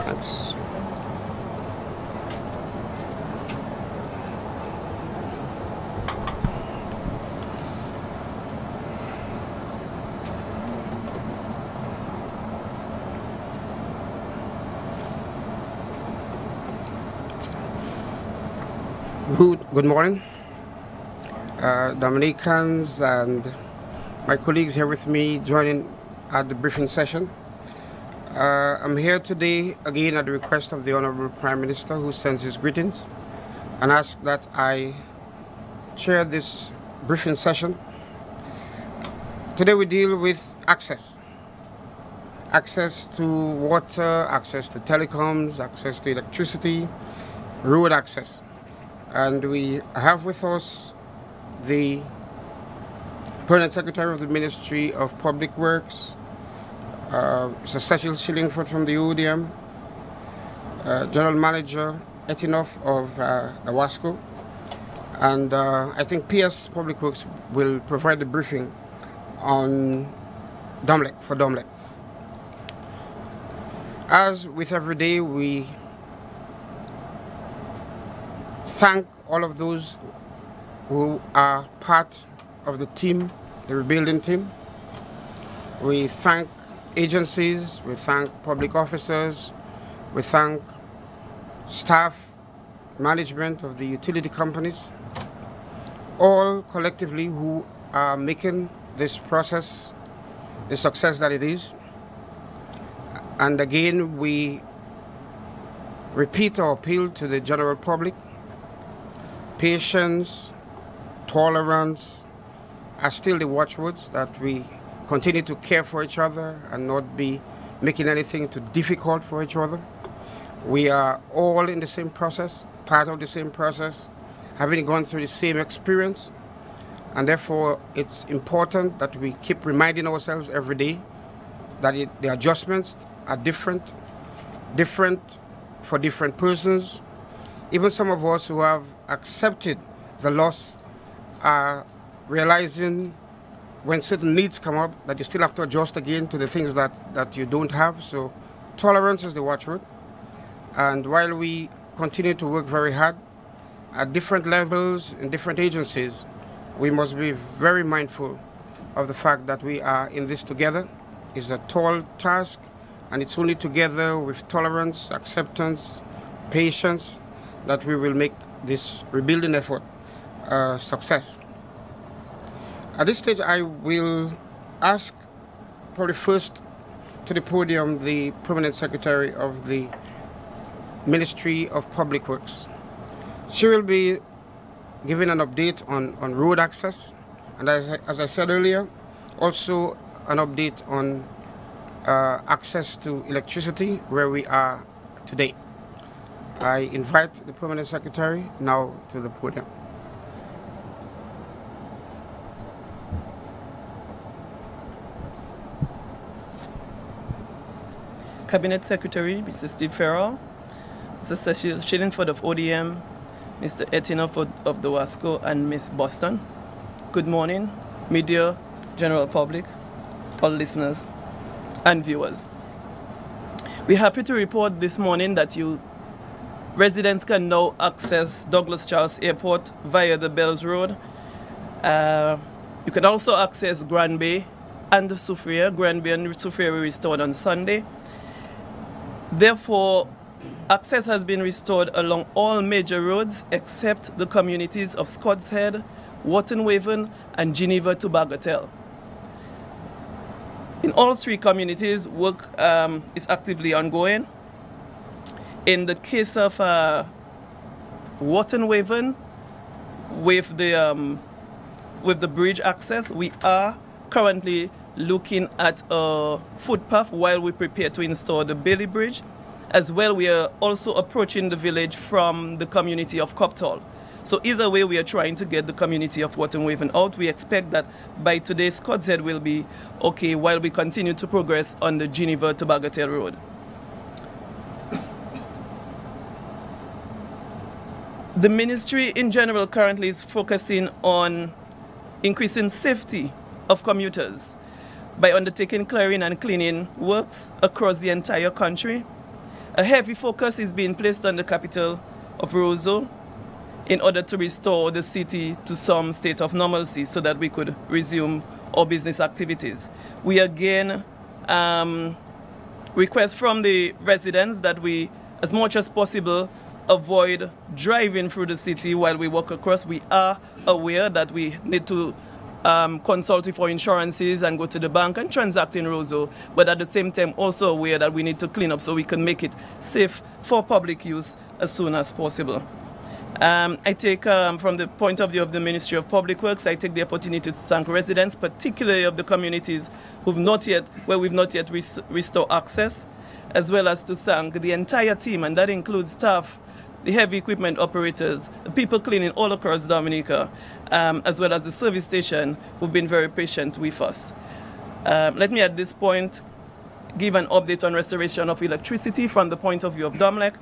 Thanks. Good morning, Dominicans and my colleagues here with me joining at the briefing session. I'm here today again at the request of the Honorable Prime Minister, who sends his greetings and asks that I chair this briefing session. Today we deal with access to water, access to telecoms, access to electricity, road access. And we have with us the Permanent Secretary of the Ministry of Public Works, Mr. Cecil Shillingford from the ODM, General Manager Etinoff of the WASCO, and I think PS Public Works will provide the briefing on Domlec. As with every day, we thank all of those who are part of the team, the rebuilding team. We thank agencies, we thank public officers, we thank staff, management of the utility companies, all collectively who are making this process the success that it is. And again, we repeat our appeal to the general public. Patience, tolerance are still the watchwords, that we continue to care for each other and not be making anything too difficult for each other. We are all in the same process, part of the same process, having gone through the same experience, and therefore it's important that we keep reminding ourselves every day that the adjustments are different for different persons. Even some of us who have accepted the loss are realizing when certain needs come up that you still have to adjust again to the things that you don't have. So tolerance is the watchword. And while we continue to work very hard at different levels in different agencies, we must be very mindful of the fact that we are in this together. It's a tall task, and it's only together with tolerance, acceptance, patience that we will make this rebuilding effort a success. At this stage, I will ask probably first to the podium the Permanent Secretary of the Ministry of Public Works. She will be giving an update on road access, and as I said earlier, also an update on access to electricity where we are today. I invite the Permanent Secretary now to the podium. Cabinet Secretary, Mr. Steve Farrell, Mr. Cecil Shillingford of ODM, Mr. Etinoff of the Wasco, and Ms. Boston. Good morning, media, general public, all listeners and viewers. We're happy to report this morning that residents can now access Douglas Charles Airport via the Bells Road. You can also access Grand Bay and Soufriere. Grand Bay and Soufriere were restored on Sunday. Therefore, access has been restored along all major roads except the communities of Scott's Head, Wharton Waven, and Geneva to Bagatelle. In all three communities, work is actively ongoing. In the case of Wharton Waven, with the bridge access, we are currently looking at a footpath while we prepare to install the Bailey Bridge. As well, we are also approaching the village from the community of Coptall. So either way, we are trying to get the community of Wharton Waven out. We expect that by today, Scott's Head will be okay while we continue to progress on the Geneva to Bagatelle Road. The ministry in general currently is focusing on increasing safety of commuters by undertaking clearing and cleaning works across the entire country. A heavy focus is being placed on the capital of Roseau in order to restore the city to some state of normalcy so that we could resume our business activities. We again request from the residents that we, as much as possible, avoid driving through the city while we walk across. We are aware that we need to consult with our insurances and go to the bank and transact in Roseau, but at the same time also aware that we need to clean up so we can make it safe for public use as soon as possible. I take, from the point of view of the Ministry of Public Works, I take the opportunity to thank residents, particularly of the communities where we've not yet restored access, as well as to thank the entire team, and that includes staff, the heavy equipment operators, the people cleaning all across Dominica, as well as the service station who've been very patient with us. Let me at this point give an update on restoration of electricity from the point of view of Domlec.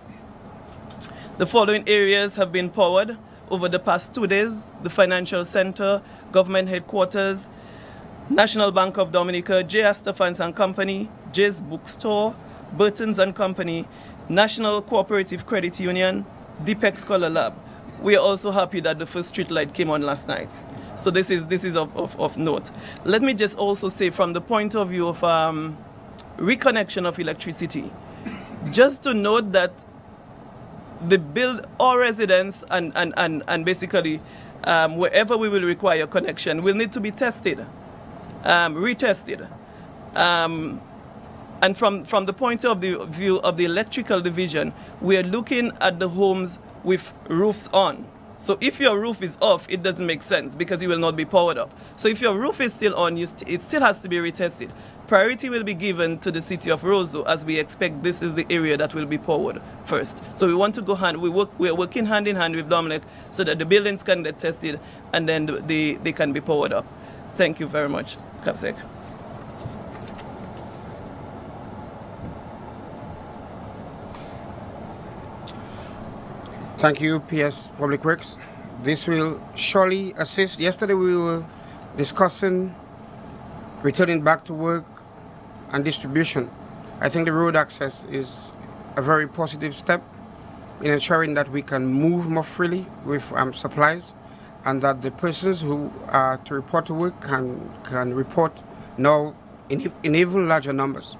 The following areas have been powered over the past 2 days: the Financial Center, Government Headquarters, National Bank of Dominica, J. Astafans and Company, J's Bookstore, Burton's and Company, National Cooperative Credit Union, Deepak Scholar Lab. We are also happy that the first street light came on last night. So this is of note. Let me just also say, from the point of view of reconnection of electricity, just to note that all residents and basically wherever we will require connection will need to be tested, retested. And from the point of view of the electrical division, we are looking at the homes with roofs on. So if your roof is off, it doesn't make sense because you will not be powered up. So if your roof is still on, it still has to be retested. Priority will be given to the city of Roseau, as we expect this is the area that will be powered first. So we want to go we are working hand in hand with Domlec so that the buildings can get tested and then they can be powered up. Thank you very much, Capsec. Thank you, PS Public Works. This will surely assist. Yesterday we were discussing returning back to work and distribution. I think the road access is a very positive step in ensuring that we can move more freely with supplies, and that the persons who are to report to work can report now in even larger numbers.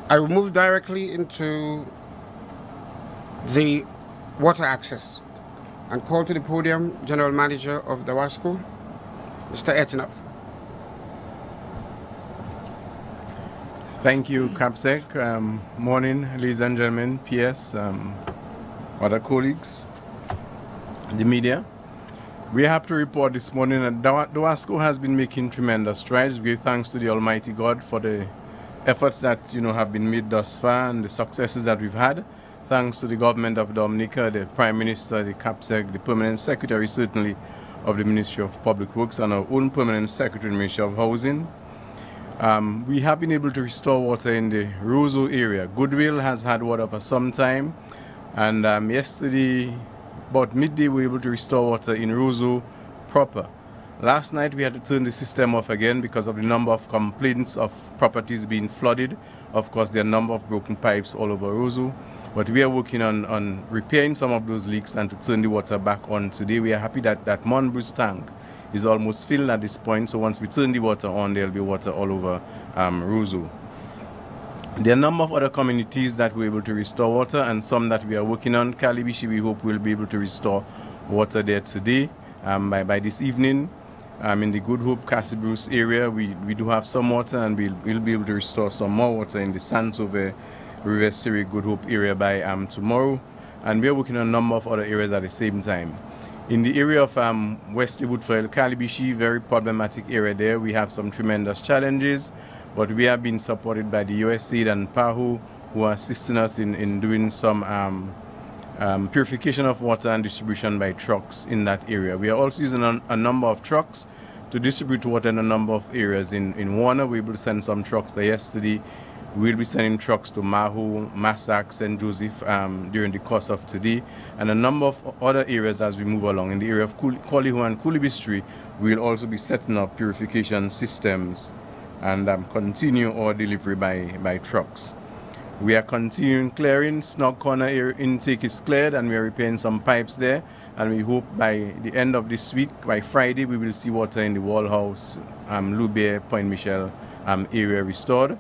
I will move directly into the water access and call to the podium General Manager of the WASCO, Mr. Etienne. Thank you, CAPSEC. Morning, ladies and gentlemen, PS, other colleagues, the media. We have to report this morning that WASCO has been making tremendous strides. We give thanks to the Almighty God for the efforts that have been made thus far and the successes that we've had. Thanks to the government of Dominica, the Prime Minister, the CAPSEC, the Permanent Secretary certainly of the Ministry of Public Works, and our own Permanent Secretary in the Ministry of Housing. We have been able to restore water in the Roseau area. Goodwill has had water for some time, and yesterday, about midday, we were able to restore water in Roseau proper. Last night, we had to turn the system off again because of the number of complaints of properties being flooded. Of course, there are a number of broken pipes all over Roseau, but we are working on repairing some of those leaks and to turn the water back on today. We are happy that that Monbridge tank is almost filled at this point, so once we turn the water on, there will be water all over Roseau. There are a number of other communities that we're able to restore water, and some that we are working on. Calibishi, we hope we'll be able to restore water there today. By this evening, in the Good Hope, Castle Bruce area, we do have some water, and we'll be able to restore some more water in the Sansover, River Siri, Good Hope area by tomorrow. And we're working on a number of other areas at the same time. In the area of Wesley Woodford, Calibishi, very problematic area there. We have some tremendous challenges, but we have been supported by the USAID and PAHO, who are assisting us in doing some purification of water and distribution by trucks in that area. We are also using a number of trucks to distribute water in a number of areas. In Warner, we were able to send some trucks there yesterday. We'll be sending trucks to Maho, Massac, St. Joseph during the course of today, and a number of other areas as we move along. In the area of Qualihu and Kulibistri, we'll also be setting up purification systems and continue our delivery by trucks. We are continuing clearing. Snug Corner area intake is cleared, and we are repairing some pipes there. And we hope by the end of this week, by Friday, we will see water in the Wallhouse, Loubier, Point Michel area restored.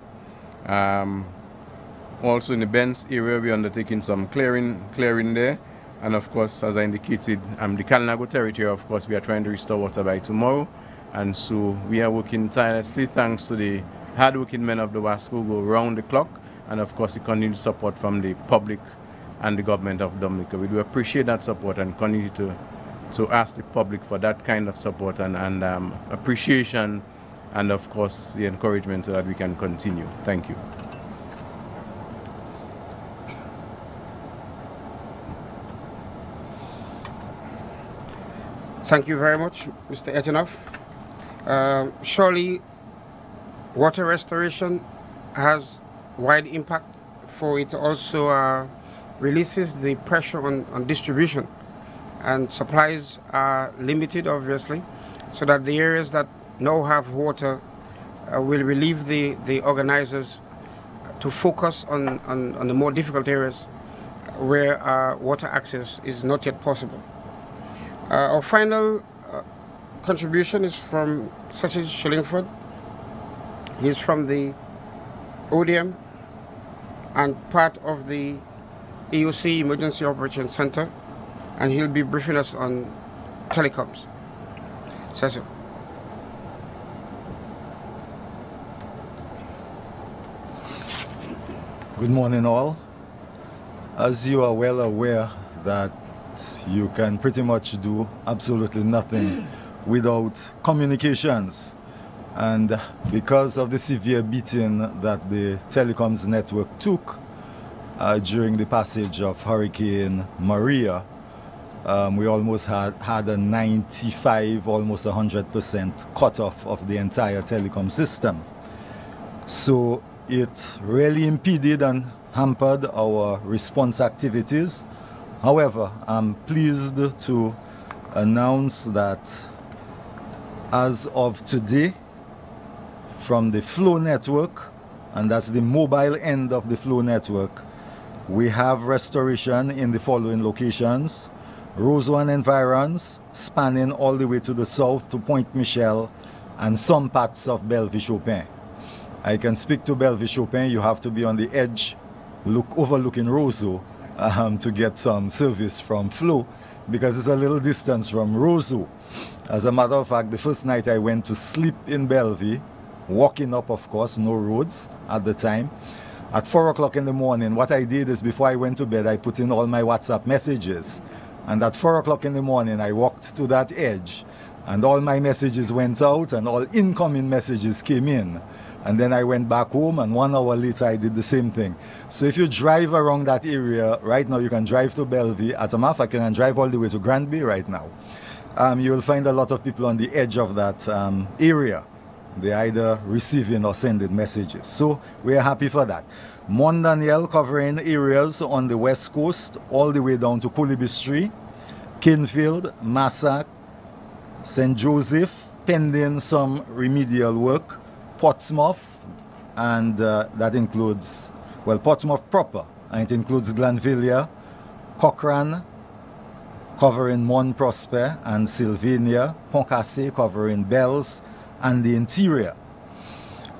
Also in the Benz area, we're undertaking some clearing there. And of course, as I indicated, the Kalinago territory, of course, we are trying to restore water by tomorrow. And so we are working tirelessly thanks to the hard-working men of the WASCO who go round the clock, and of course the continued support from the public and the government of Dominica. We do appreciate that support and continue to ask the public for that kind of support and appreciation, and of course the encouragement so that we can continue. Thank you. Thank you very much, Mr. Etienne. Surely water restoration has wide impact, for it also releases the pressure on distribution, and supplies are limited obviously, so that the areas that now have water will relieve the organizers to focus on the more difficult areas where water access is not yet possible. Our final contribution is from Cecil Shillingford. He's from the ODM and part of the EOC Emergency Operations Center, and he'll be briefing us on telecoms. Cecil. Good morning all. As you are well aware that you can pretty much do absolutely nothing without communications, and because of the severe beating that the telecoms network took during the passage of Hurricane Maria, we almost had a 95, almost 100% cutoff of the entire telecom system. So it really impeded and hampered our response activities. However, I'm pleased to announce that as of today, from the Flow network, and that's the mobile end of the Flow network. We have restoration in the following locations: Roseau and environs, spanning all the way to the south to Point Michel and some parts of Bellevue-Chopin. I can speak to Bellevue-Chopin. You have to be on the edge, overlooking Roseau, to get some service from Flow, because it's a little distance from Roseau. As a matter of fact, the first night I went to sleep in Bellevue, walking up, of course, no roads at the time. At 4 o'clock in the morning, what I did is before I went to bed, I put in all my WhatsApp messages. And at 4 o'clock in the morning, I walked to that edge, and all my messages went out and all incoming messages came in. And then I went back home, and 1 hour later I did the same thing. So if you drive around that area right now, you can drive to Bellevue. As a matter of fact, you can drive all the way to Granby right now. You will find a lot of people on the edge of that area. They're either receiving or sending messages. So we are happy for that. Mont Daniel covering areas on the west coast all the way down to Coulibistry, Kinfield, Massac, St. Joseph, pending some remedial work, Portsmouth, and that includes, well, Portsmouth proper, and it includes Glanvilla, Cochrane, covering Mont Prosper and Sylvania, Pontcassé covering Bells and the interior.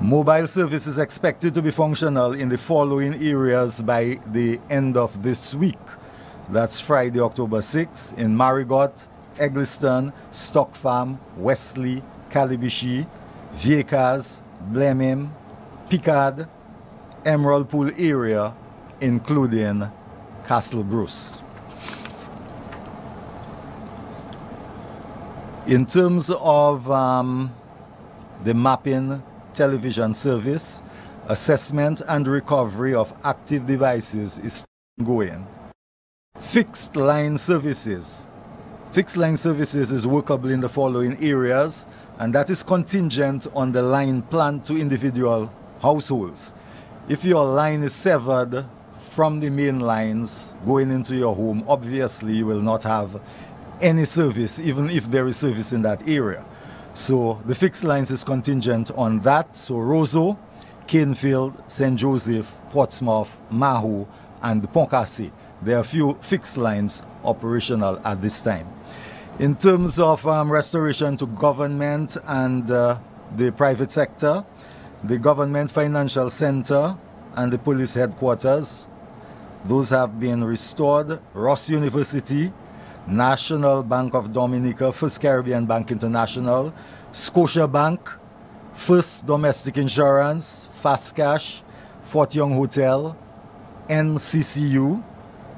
Mobile service is expected to be functional in the following areas by the end of this week. That's Friday, October 6, in Marigot, Eggleston, Stock Farm, Wesley, Calibishi, Viecas, Blemham, Picard, Emerald Pool area, including Castle Bruce. In terms of the mapping television service, assessment and recovery of active devices is going. Fixed line services. Fixed line services is workable in the following areas, and that is contingent on the line planned to individual households. If your line is severed from the main lines going into your home, obviously you will not have any service, even if there is service in that area. So the fixed lines is contingent on that. So Roseau, Canefield, St. Joseph, Portsmouth, Mahou, and Pontcassé. There are a few fixed lines operational at this time. In terms of restoration to government and the private sector, the Government Financial Center and the police headquarters, those have been restored. Ross University, National Bank of Dominica, First Caribbean Bank International, Scotia Bank, First Domestic Insurance, Fast Cash, Fort Young Hotel, NCCU,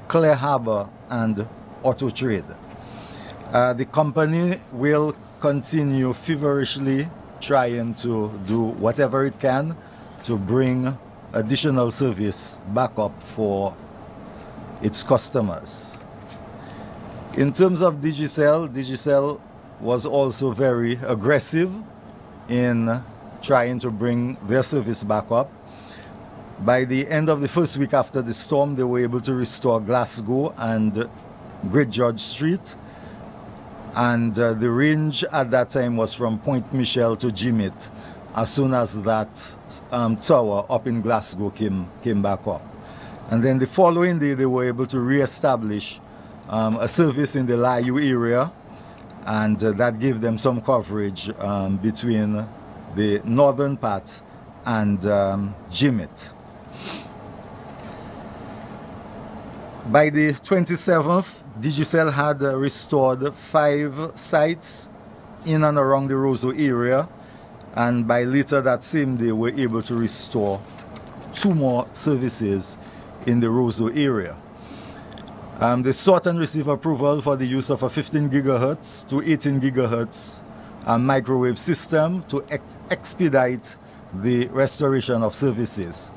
Clare Harbor, and Auto Trade. The company will continue feverishly trying to do whatever it can to bring additional service back up for its customers. In terms of Digicel, Digicel was also very aggressive in trying to bring their service back up. By the end of the first week after the storm, they were able to restore Glasgow and Great George Street. And the range at that time was from Point Michel to Jimmet, as soon as that tower up in Glasgow came back up. And then the following day, they were able to re-establish a service in the Layu area, and that gave them some coverage between the northern part and Jimmet. By the 27th, Digicel had restored 5 sites in and around the Roseau area, and by later that same day, were able to restore 2 more services in the Roseau area. They sought and received approval for the use of a 15 gigahertz to 18 gigahertz microwave system to expedite the restoration of services.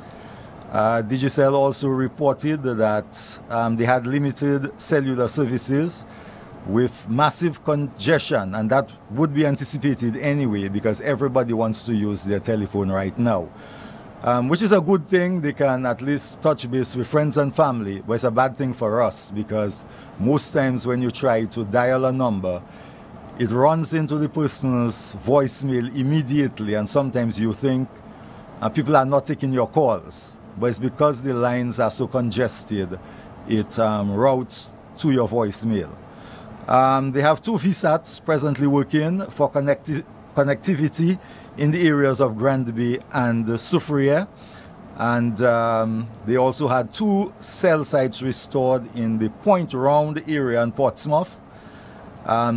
Digicel also reported that they had limited cellular services with massive congestion, and that would be anticipated anyway because everybody wants to use their telephone right now. Which is a good thing. They can at least touch base with friends and family, but it's a bad thing for us because most times when you try to dial a number, it runs into the person's voicemail immediately, and sometimes you think, people are not taking your calls. But it's because the lines are so congested, it routes to your voicemail. They have 2 VSATs presently working for connectivity in the areas of Granby and Soufriere. And they also had 2 cell sites restored in the Point Round area in Portsmouth.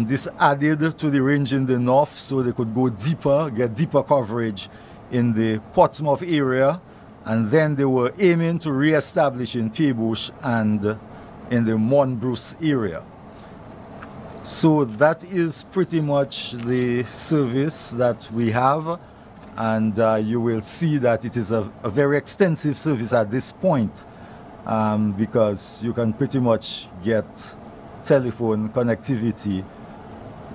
This added to the range in the north so they could go deeper, get deeper coverage in the Portsmouth area. And then they were aiming to re-establish in Paybush and in the Monbruce area. So that is pretty much the service that we have. And you will see that it is a very extensive service at this point, because you can pretty much get telephone connectivity,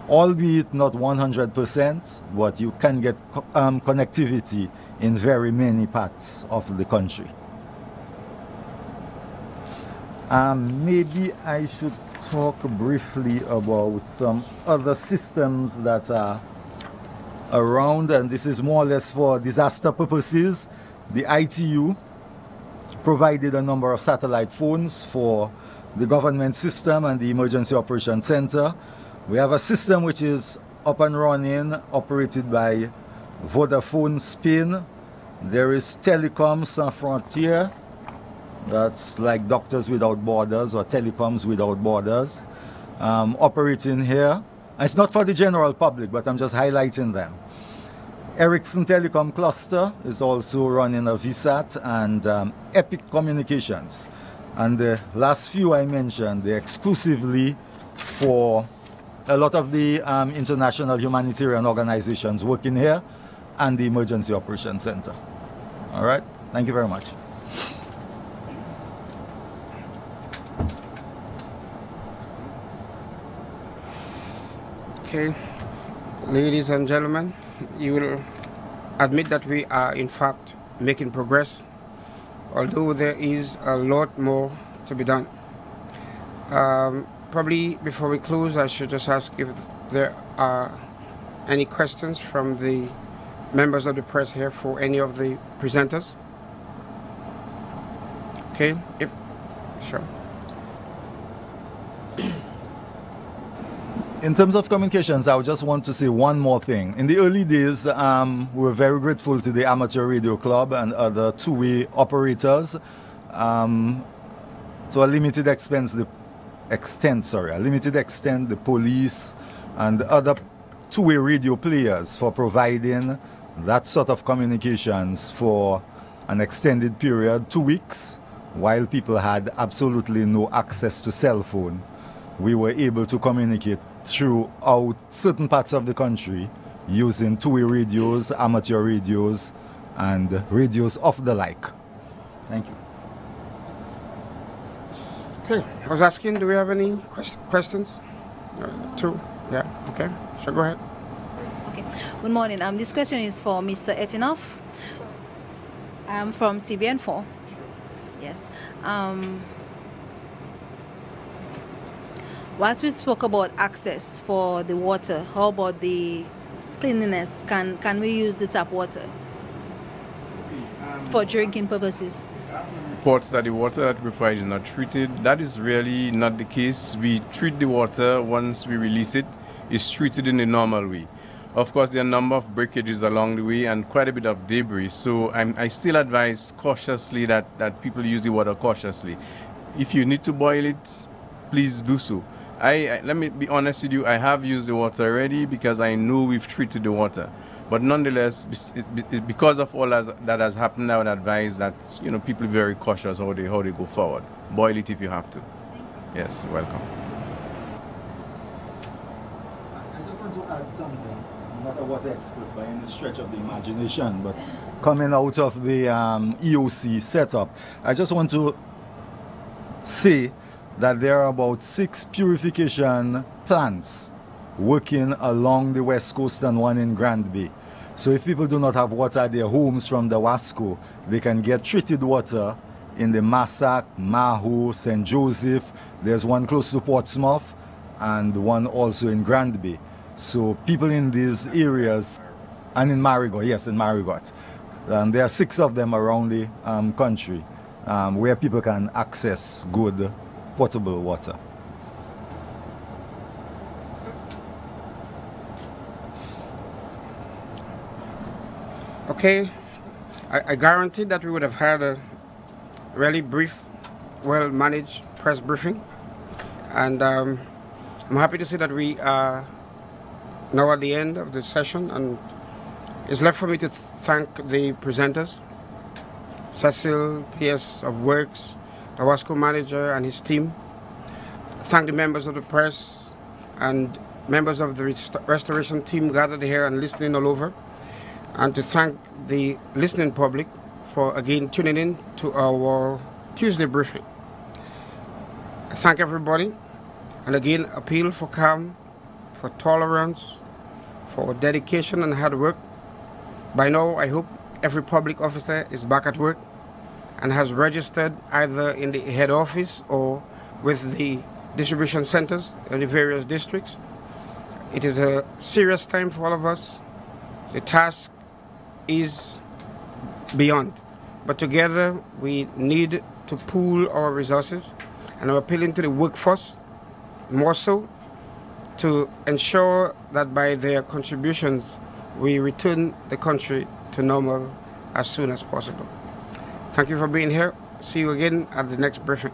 albeit not 100%, but you can get connectivity in very many parts of the country. Maybe I should talk briefly about some other systems that are around, and this is more or less for disaster purposes. The ITU provided a number of satellite phones for the government system and the Emergency Operations Center. We have a system which is up and running, operated by Vodafone Spain. There is Telecoms Sans Frontières, that's like Doctors Without Borders or Telecoms Without Borders, operating here. It's not for the general public, but I'm just highlighting them. Ericsson Telecom Cluster is also running a VSAT, and Epic Communications. And the last few I mentioned, they're exclusively for a lot of the international humanitarian organizations working here and the Emergency Operations Center. All right, thank you very much. Okay, ladies and gentlemen, you will admit that we are in fact making progress, although there is a lot more to be done. Probably before we close, I should just ask if there are any questions from the members of the press here for any of the presenters. Okay, sure. In terms of communications, I would just want to say one more thing. In the early days, we were very grateful to the Amateur Radio Club and other two-way operators. To a limited extent, the police and other two-way radio players for providing that sort of communications for an extended period, 2 weeks, while people had absolutely no access to cell phone. We were able to communicate throughout certain parts of the country using two-way radios, amateur radios, and radios of the like. Thank you. Okay, I was asking, do we have any questions? Two? Yeah, okay, so go ahead. Okay, good morning. This question is for Mr. Etinoff. I'm from CBN4. Yes. Once we spoke about access for the water, how about the cleanliness? Can we use the tap water for drinking purposes? Reports that the water that we provide is not treated. That is really not the case. We treat the water once we release it. It's treated in the normal way. Of course, there are a number of breakages along the way and quite a bit of debris. So I still advise cautiously that people use the water cautiously. If you need to boil it, please do so. Let me be honest with you, I have used the water already because I know we've treated the water. But nonetheless, because of all that has happened, I would advise that people are very cautious how they go forward. Boil it if you have to. Yes, welcome. I just want to add something. I'm not a water expert by any stretch of the imagination, but coming out of the EOC setup, I just want to say that there are about 6 purification plants working along the west coast and one in Granby. So if people do not have water at their homes from the Wasco, they can get treated water in the Massac, Maho, St. Joseph. There's one close to Portsmouth and one also in Granby. So people in these areas, and in Marigot, yes, in Marigot. There are 6 of them around the country where people can access good potable water. Okay, I guarantee that we would have had a really brief, well-managed press briefing, and I'm happy to see that we are now at the end of the session, and it's left for me to thank the presenters, Cecil, PS of Works, the Wasco manager and his team, thank the members of the press and members of the restoration team gathered here and listening all over, and to thank the listening public for again tuning in to our Tuesday briefing. I thank everybody and again appeal for calm, for tolerance, for dedication and hard work. By now, I hope every public officer is back at work and has registered either in the head office or with the distribution centers in the various districts. It is a serious time for all of us. The task is beyond, but together we need to pool our resources, and I'm appealing to the workforce more so to ensure that by their contributions we return the country to normal as soon as possible. Thank you for being here. See you again at the next briefing.